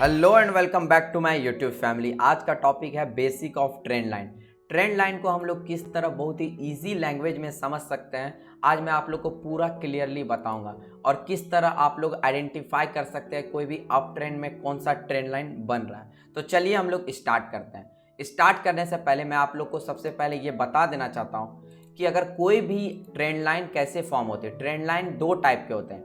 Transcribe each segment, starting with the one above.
Hello and welcome back to my YouTube family. आज का topic है basic of trend line. Trend line को हम लोग किस तरह बहुत ही इजी लैंग्वेज में समझ सकते हैं, आज मैं आप लोग को पूरा क्लियरली बताऊंगा। और किस तरह आप लोग आइडेंटिफाई कर सकते हैं कोई भी अप ट्रेंड में कौन सा ट्रेंड लाइन बन रहा है। तो चलिए हम लोग स्टार्ट करते हैं। स्टार्ट करने से पहले मैं आप लोग को सबसे पहले ये बता देना चाहता हूँ कि अगर कोई भी ट्रेंड लाइन कैसे फॉर्म होती है। ट्रेंड लाइन दो टाइप के होते हैं,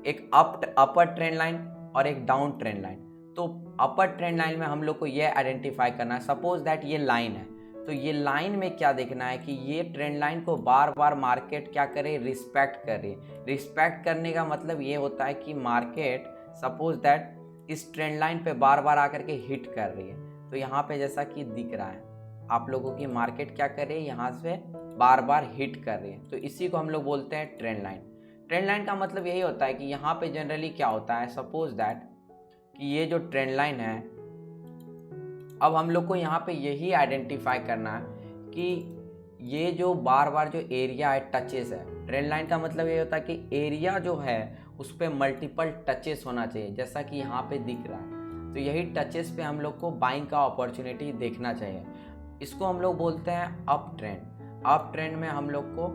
एक अपर ट्रेंड लाइन और एक डाउन ट्रेंड लाइन। तो अपर ट्रेंड लाइन में हम लोग को ये आइडेंटिफाई करना है, सपोज दैट ये लाइन है, तो ये लाइन में क्या देखना है कि ये ट्रेंड लाइन को बार बार मार्केट क्या करे, रिस्पेक्ट कर रही है। रिस्पेक्ट करने का मतलब ये होता है कि मार्केट सपोज दैट इस ट्रेंड लाइन पे बार बार आकर के हिट कर रही है। तो यहाँ पे जैसा कि दिख रहा है आप लोगों की मार्केट क्या कर रही है, यहाँ से बार बार हिट कर रही है। तो इसी को हम लोग बोलते हैं ट्रेंड लाइन। ट्रेंड लाइन का मतलब यही होता है कि यहाँ पे जनरली क्या होता है, सपोज दैट कि ये जो ट्रेंड लाइन है, अब हम लोग को यहाँ पे यही आइडेंटिफाई करना है कि ये जो बार बार जो एरिया है, टचेस है। ट्रेंड लाइन का मतलब ये होता है कि एरिया जो है उस पर मल्टीपल टचेस होना चाहिए, जैसा कि यहाँ पे दिख रहा है। तो यही टचेस पे हम लोग को बाइंग का अपॉर्चुनिटी देखना चाहिए। इसको हम लोग बोलते हैं अप ट्रेंड। अप ट्रेंड में हम लोग को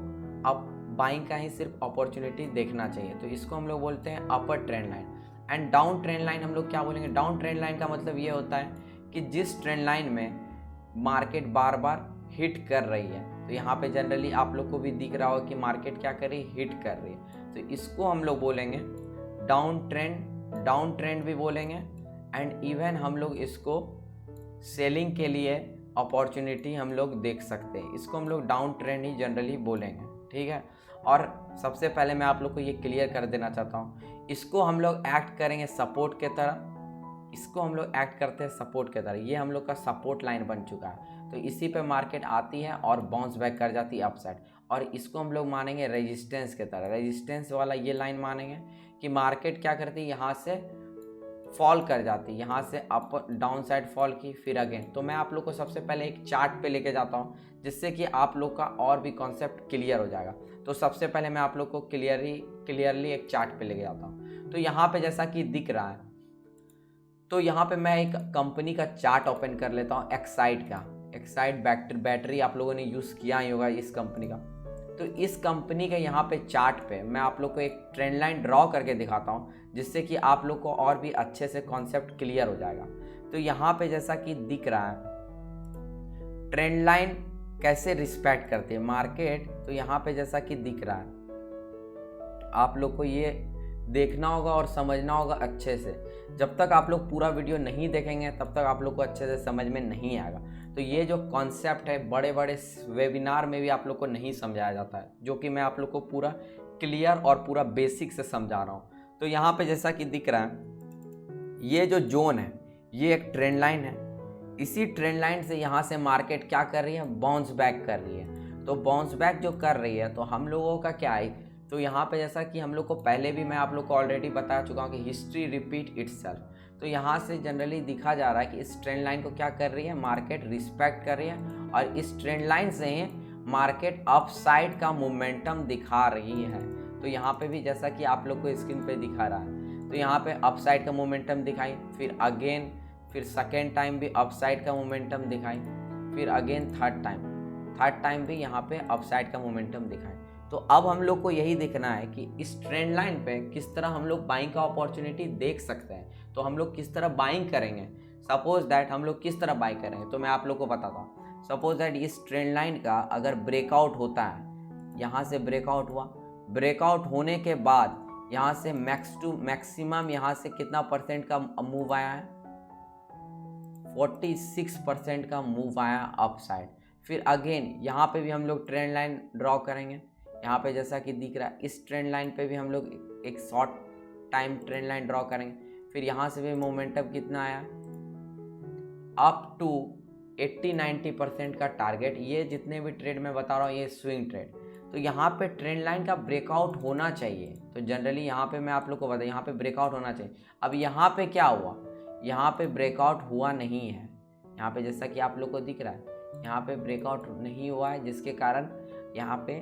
अप बाइंग का ही सिर्फ अपॉर्चुनिटी देखना चाहिए, तो इसको हम लोग बोलते हैं अपर trend line. And down trend line हम लोग क्या बोलेंगे, डाउन ट्रेंड लाइन का मतलब ये होता है कि जिस ट्रेंड लाइन में मार्केट बार बार हिट कर रही है। तो यहाँ पे जनरली आप लोग को भी दिख रहा हो कि मार्केट क्या कर रही है, हिट कर रही है। तो इसको हम लोग बोलेंगे डाउन ट्रेंड, डाउन ट्रेंड भी बोलेंगे। एंड इवन हम लोग इसको सेलिंग के लिए अपॉर्चुनिटी हम लोग देख सकते हैं, इसको हम लोग डाउन ट्रेंड ही जनरली बोलेंगे, ठीक है। और सबसे पहले मैं आप लोग को ये क्लियर कर देना चाहता हूँ, इसको हम लोग एक्ट करेंगे सपोर्ट के तरह। इसको हम लोग एक्ट करते हैं सपोर्ट के तरह। ये हम लोग का सपोर्ट लाइन बन चुका है, तो इसी पे मार्केट आती है और बाउंस बैक कर जाती है अपसाइड। और इसको हम लोग मानेंगे रेजिस्टेंस के तरह। रेजिस्टेंस वाला ये लाइन मानेंगे कि मार्केट क्या करती है, यहाँ से फॉल कर जाती है, यहाँ से अप डाउन साइड फॉल की, फिर अगेन। तो मैं आप लोग को सबसे पहले एक चार्ट पे लेके जाता हूँ, जिससे कि आप लोग का और भी कॉन्सेप्ट क्लियर हो जाएगा। तो सबसे पहले मैं आप लोग को क्लियरली एक चार्ट पे लेके जाता हूँ। तो यहाँ पे जैसा कि दिख रहा है, तो यहाँ पे मैं एक कंपनी का चार्ट ओपन कर लेता हूँ, एक्साइड का। एक्साइड बैटरी आप लोगों ने यूज़ किया ही होगा इस कंपनी का। तो इस कंपनी के यहाँ पे चार्ट पे मैं आप लोग को एक ट्रेंड लाइन ड्रॉ करके दिखाता हूँ, जिससे कि आप लोग को और भी अच्छे से कॉन्सेप्ट क्लियर हो जाएगा। तो यहाँ पे जैसा कि दिख रहा है ट्रेंड लाइन कैसे रिस्पेक्ट करती है मार्केट। तो यहाँ पे जैसा कि दिख रहा है, आप लोग को ये देखना होगा और समझना होगा अच्छे से। जब तक आप लोग पूरा वीडियो नहीं देखेंगे तब तक आप लोग को अच्छे से समझ में नहीं आएगा। तो ये जो कॉन्सेप्ट है बड़े बड़े वेबिनार में भी आप लोग को नहीं समझाया जाता है, जो कि मैं आप लोग को पूरा क्लियर और पूरा बेसिक से समझा रहा हूँ। तो यहाँ पे जैसा कि दिख रहा है, ये जो जोन है ये एक ट्रेंड लाइन है। इसी ट्रेंड लाइन से यहाँ से मार्केट क्या कर रही है, बाउंस बैक कर रही है। तो बाउंस बैक जो कर रही है, तो हम लोगों का क्या है, तो यहाँ पे जैसा कि हम लोग को पहले भी मैं आप लोग को ऑलरेडी बता चुका हूँ कि हिस्ट्री रिपीट इटसेल्फ। तो यहाँ से जनरली दिखा जा रहा है कि इस ट्रेंड लाइन को क्या कर रही है, मार्केट रिस्पेक्ट कर रही है। और इस ट्रेंड लाइन से ही मार्केट अपसाइड का मोमेंटम दिखा रही है। तो यहाँ पे भी जैसा कि आप लोग को स्क्रीन पे दिखा रहा है, तो यहाँ पे अपसाइड का मोमेंटम दिखाई, फिर अगेन, फिर सेकेंड टाइम भी अपसाइड का मोमेंटम दिखाई, फिर अगेन थर्ड टाइम भी यहाँ पे अपसाइड का मोमेंटम दिखाई। तो अब हम लोग को यही देखना है कि इस ट्रेंड लाइन पे किस तरह हम लोग बाइंग का अपॉर्चुनिटी देख सकते हैं। तो हम लोग किस तरह बाइंग करेंगे, सपोज दैट हम लोग किस तरह बाई करेंगे, तो मैं आप लोग को बताता हूँ। सपोज दैट इस ट्रेंड लाइन का अगर ब्रेकआउट होता है, यहाँ से ब्रेकआउट हुआ, ब्रेकआउट होने के बाद यहाँ से मैक्सिमम यहाँ से कितना परसेंट का मूव आया है, 46% का मूव आया अपसाइड। फिर अगेन यहाँ पे भी हम लोग ट्रेंड लाइन ड्रॉ करेंगे। यहाँ पे जैसा कि दिख रहा है इस ट्रेंड लाइन पे भी हम लोग एक short time trend line draw करेंगे। फिर यहाँ से भी मोमेंटम कितना आया, अप टू 80-90% का टारगेट। ये जितने भी ट्रेड मैं बता रहा हूँ ये स्विंग ट्रेड। तो यहाँ पे ट्रेंड लाइन का ब्रेकआउट होना चाहिए। तो जनरली यहाँ पे मैं आप लोग को बता, यहाँ पे ब्रेकआउट होना चाहिए। अब यहाँ पे क्या हुआ, यहाँ पे ब्रेकआउट हुआ नहीं है। यहाँ पे जैसा कि आप लोग को दिख रहा है यहाँ पे ब्रेकआउट नहीं हुआ है, जिसके कारण यहाँ पे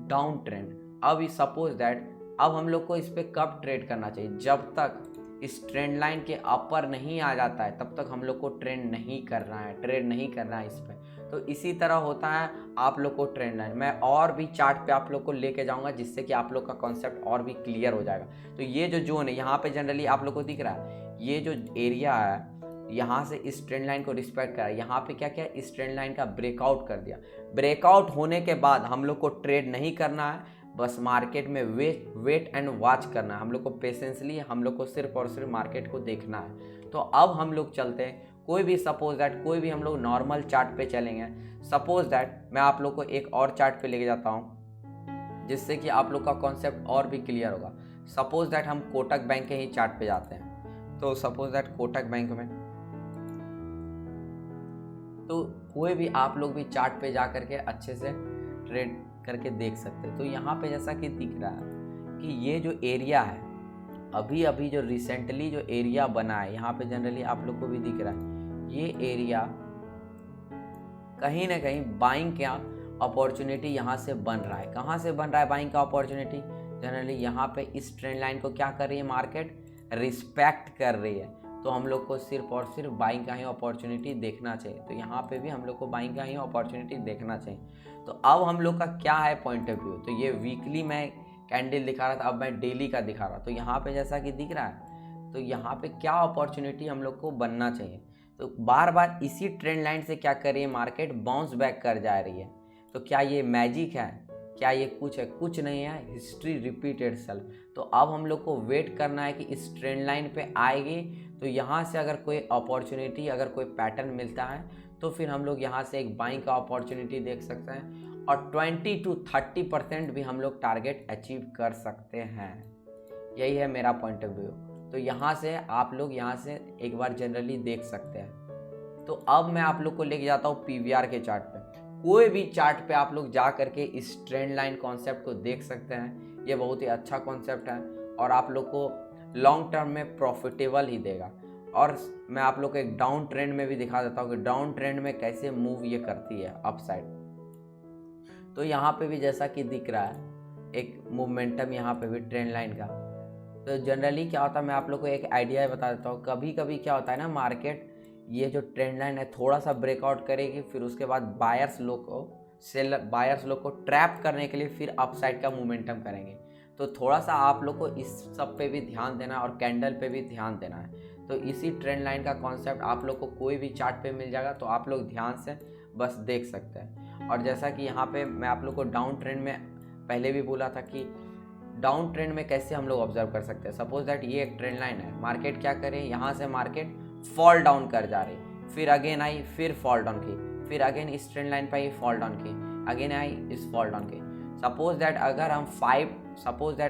डाउन ट्रेंड। अब सपोज दैट अब हम लोग को इस पर कब ट्रेड करना चाहिए, जब तक इस ट्रेंड लाइन के अपर नहीं आ जाता है तब तक हम लोग को ट्रेड नहीं करना है इस पे। तो इसी तरह होता है आप लोग को ट्रेंड लाइन। मैं और भी चार्ट पे आप लोग को लेके जाऊंगा जिससे कि आप लोग का कॉन्सेप्ट और भी क्लियर हो जाएगा। तो ये जो जोन है यहाँ पे जनरली आप लोग को दिख रहा है, ये जो एरिया है यहाँ से इस ट्रेंड लाइन को रिस्पेक्ट करा, यहाँ पे क्या किया, इस ट्रेंड लाइन का ब्रेकआउट कर दिया। ब्रेकआउट होने के बाद हम लोग को ट्रेड नहीं करना है, बस मार्केट में वेट एंड वॉच करना है। हम लोग को पेशेंसली हम लोग को सिर्फ और सिर्फ मार्केट को देखना है। तो अब हम लोग चलते हैं, कोई भी सपोज दैट कोई भी हम लोग नॉर्मल चार्ट पे चलेंगे। सपोज दैट मैं आप लोग को एक और चार्ट पे लेके जाता हूँ जिससे कि आप लोग का कॉन्सेप्ट और भी क्लियर होगा। सपोज दैट हम कोटक बैंक के ही चार्ट पे जाते हैं। तो सपोज दैट कोटक बैंक में तो कोई भी आप लोग भी चार्ट पे जा करके अच्छे से ट्रेड करके देख सकते हैं। तो यहाँ पे जैसा कि दिख रहा है कि ये जो एरिया है अभी जो रिसेंटली जो एरिया बना है, यहाँ पे जनरली आप लोग को भी दिख रहा है, ये एरिया कहीं ना कहीं बाइंग का अपॉर्चुनिटी यहाँ से बन रहा है। कहाँ से बन रहा है बाइंग का अपॉर्चुनिटी? जनरली यहाँ पे इस ट्रेंड लाइन को क्या कर रही है मार्केट, रिस्पेक्ट कर रही है। तो हम लोग को सिर्फ और सिर्फ बाइंग का ही अपॉर्चुनिटी देखना चाहिए। तो यहाँ पे भी हम लोग को बाइंग का ही अपॉर्चुनिटी देखना चाहिए। तो अब हम लोग का क्या है पॉइंट ऑफ व्यू। तो ये वीकली मैं कैंडल दिखा रहा था, अब मैं डेली का दिखा रहा। तो यहाँ पे जैसा कि दिख रहा है, तो यहाँ पे क्या अपॉर्चुनिटी हम लोग को बनना चाहिए। तो बार बार इसी ट्रेंड लाइन से क्या कर रही है मार्केट, बाउंस बैक कर जा रही है। तो क्या ये मैजिक है, क्या ये कुछ है? कुछ नहीं है, हिस्ट्री रिपीटेड सेल्फ। तो अब हम लोग को वेट करना है कि इस ट्रेंड लाइन पे आएगी, तो यहाँ से अगर कोई अपॉर्चुनिटी, अगर कोई पैटर्न मिलता है तो फिर हम लोग यहाँ से एक बाइंग का अपॉर्चुनिटी देख सकते हैं और 20 to 30% भी हम लोग टारगेट अचीव कर सकते हैं। यही है मेरा पॉइंट ऑफ व्यू। तो यहाँ से आप लोग यहाँ से एक बार जनरली देख सकते हैं। तो अब मैं आप लोग को लेके जाता हूँ पीवीआर के चार्ट पे। कोई भी चार्ट पे आप लोग जा करके इस ट्रेंड लाइन कॉन्सेप्ट को देख सकते हैं। ये बहुत ही अच्छा कॉन्सेप्ट है और आप लोग को लॉन्ग टर्म में प्रॉफिटेबल ही देगा। और मैं आप लोग को एक डाउन ट्रेंड में भी दिखा देता हूँ कि डाउन ट्रेंड में कैसे मूव ये करती है अपसाइड। तो यहाँ पे भी जैसा कि दिख रहा है एक मोमेंटम यहाँ पे भी ट्रेंड लाइन का। तो जनरली क्या होता है, मैं आप लोग को एक आइडिया बता देता हूँ। कभी कभी क्या होता है ना, मार्केट ये जो ट्रेंड लाइन है थोड़ा सा ब्रेकआउट करेगी, फिर उसके बाद बायर्स लोग को ट्रैप करने के लिए फिर अपसाइड का मोमेंटम करेंगे। तो थोड़ा सा आप लोग को इस सब पे भी ध्यान देना है और कैंडल पे भी ध्यान देना है। तो इसी ट्रेंड लाइन का कॉन्सेप्ट आप लोग को कोई भी चार्ट पे मिल जाएगा, तो आप लोग ध्यान से बस देख सकते हैं। और जैसा कि यहाँ पे मैं आप लोग को डाउन ट्रेंड में पहले भी बोला था कि डाउन ट्रेंड में कैसे हम लोग ऑब्जर्व कर सकते हैं। सपोज दैट ये एक ट्रेंड लाइन है, मार्केट क्या करे, यहाँ से मार्केट फॉल डाउन कर जा रही, फिर अगेन आई, फिर फॉल डाउन की, फिर अगेन इस ट्रेंड लाइन पर ही फॉल डाउन की, अगेन आई इस फॉल डाउन की। सपोज दैट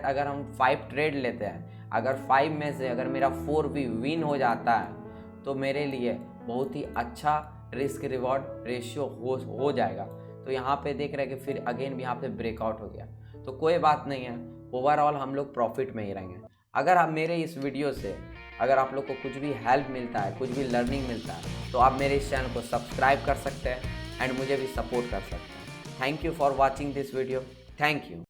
अगर हम 5 ट्रेड लेते हैं, अगर 5 में से अगर मेरा 4 भी विन हो जाता है तो मेरे लिए बहुत ही अच्छा रिस्क रिवॉर्ड रेशियो हो जाएगा। तो यहाँ पे देख रहे हैं कि फिर अगेन भी यहाँ पे ब्रेकआउट हो गया, तो कोई बात नहीं है, ओवरऑल हम लोग प्रॉफिट में ही रहेंगे। अगर आप मेरे इस वीडियो से अगर आप लोग को कुछ भी हेल्प मिलता है, कुछ भी लर्निंग मिलता है, तो आप मेरे इस चैनल को सब्सक्राइब कर सकते हैं एंड मुझे भी सपोर्ट कर सकते हैं। Thank you for watching this video. Thank you.